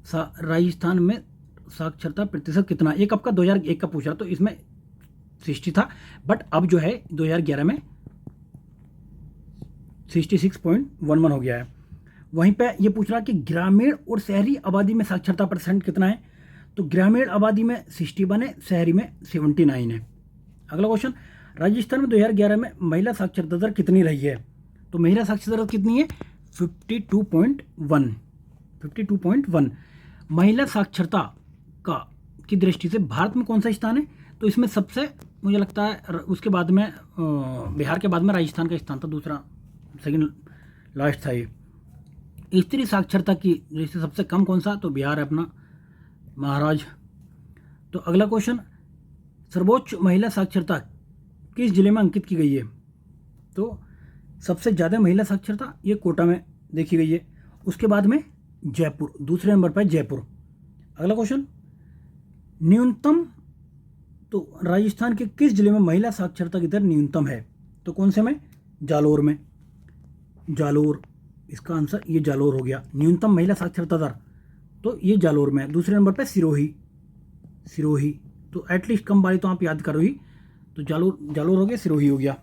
राजस्थान में साक्षरता प्रतिशत कितना? एक आपका 2001 का पूछा तो इसमें 60 था, बट अब जो है 2011 में 66.11 हो गया है। वहीं पे ये पूछ रहा कि ग्रामीण और शहरी आबादी में साक्षरता परसेंट कितना है? तो ग्रामीण आबादी में 61 है, शहरी में 79 है। अगला क्वेश्चन, राजस्थान में 2011 में महिला साक्षरता दर कितनी रही है? तो महिला साक्षरता दर कितनी है? 52.1। महिला साक्षरता का की दृष्टि से भारत में कौन सा स्थान है? तो इसमें सबसे मुझे लगता है उसके बाद में बिहार के बाद में राजस्थान का स्थान था, दूसरा सेकंड लास्ट था ये। स्त्री साक्षरता की दृष्टि से सबसे कम कौन सा? तो बिहार है अपना, महाराज। तो अगला क्वेश्चन, सर्वोच्च महिला साक्षरता किस जिले में अंकित की गई है? तो सबसे ज़्यादा महिला साक्षरता ये कोटा में देखी गई है, उसके बाद में जयपुर, दूसरे नंबर पर जयपुर। अगला क्वेश्चन, न्यूनतम, तो राजस्थान के किस जिले में महिला साक्षरता की दर न्यूनतम है? तो कौन से में? जालोर में। जालोर, इसका आंसर ये जालोर हो गया। न्यूनतम महिला साक्षरता दर तो ये जालोर में है। दूसरे नंबर पर सिरोही, तो एटलीस्ट कम वाली तो आप याद करो ही, तो जालोर हो गया, सिरोही हो गया।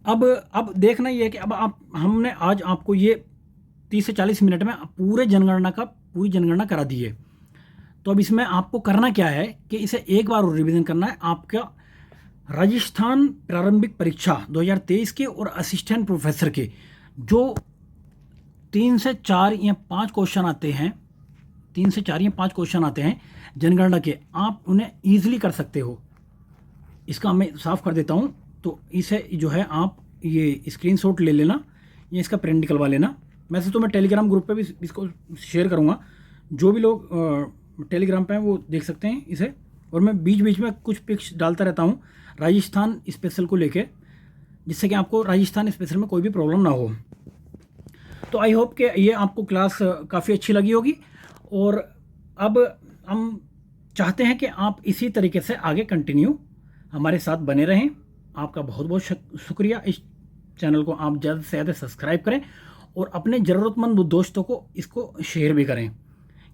अब देखना ये है कि अब हमने आज आपको ये 30 से 40 मिनट में पूरी जनगणना करा दी है। तो अब इसमें आपको करना क्या है कि इसे एक बार और रिवीजन करना है। आपका राजस्थान प्रारंभिक परीक्षा 2023 के और असिस्टेंट प्रोफेसर के जो 3 से 4 या 5 क्वेश्चन आते हैं, 3 से 4 या 5 क्वेश्चन आते हैं जनगणना के, आप उन्हें ईजिली कर सकते हो। इसका मैं साफ कर देता हूँ। तो इसे जो है आप ये स्क्रीनशॉट ले लेना या इसका प्रिंट निकलवा लेना। वैसे तो मैं टेलीग्राम ग्रुप पे भी इसको शेयर करूँगा, जो भी लोग टेलीग्राम पे हैं वो देख सकते हैं इसे। और मैं बीच बीच में कुछ पिक्स डालता रहता हूँ राजस्थान स्पेशल को लेके, जिससे कि आपको राजस्थान स्पेशल में कोई भी प्रॉब्लम ना हो। तो आई होप कि ये आपको क्लास काफ़ी अच्छी लगी होगी। और अब हम चाहते हैं कि आप इसी तरीके से आगे कंटिन्यू हमारे साथ बने रहें। आपका बहुत बहुत शुक्रिया। इस चैनल को आप ज़्यादा से ज़्यादा सब्सक्राइब करें और अपने ज़रूरतमंद दोस्तों को इसको शेयर भी करें,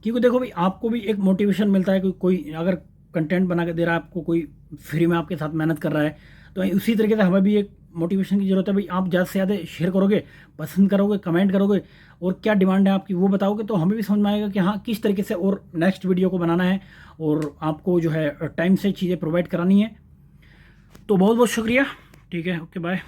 क्योंकि देखो भाई आपको भी एक मोटिवेशन मिलता है कि कोई अगर कंटेंट बना के दे रहा है आपको, कोई फ्री में आपके साथ मेहनत कर रहा है, तो उसी तरीके से हमें भी एक मोटिवेशन की ज़रूरत है। भाई आप ज़्यादा से ज़्यादा शेयर करोगे, पसंद करोगे, कमेंट करोगे और क्या डिमांड है आपकी वो बताओगे, तो हमें भी समझ में आएगा कि हाँ किस तरीके से और नेक्स्ट वीडियो को बनाना है और आपको जो है टाइम से चीज़ें प्रोवाइड करानी है। तो बहुत बहुत शुक्रिया। ठीक है, ओके, बाय।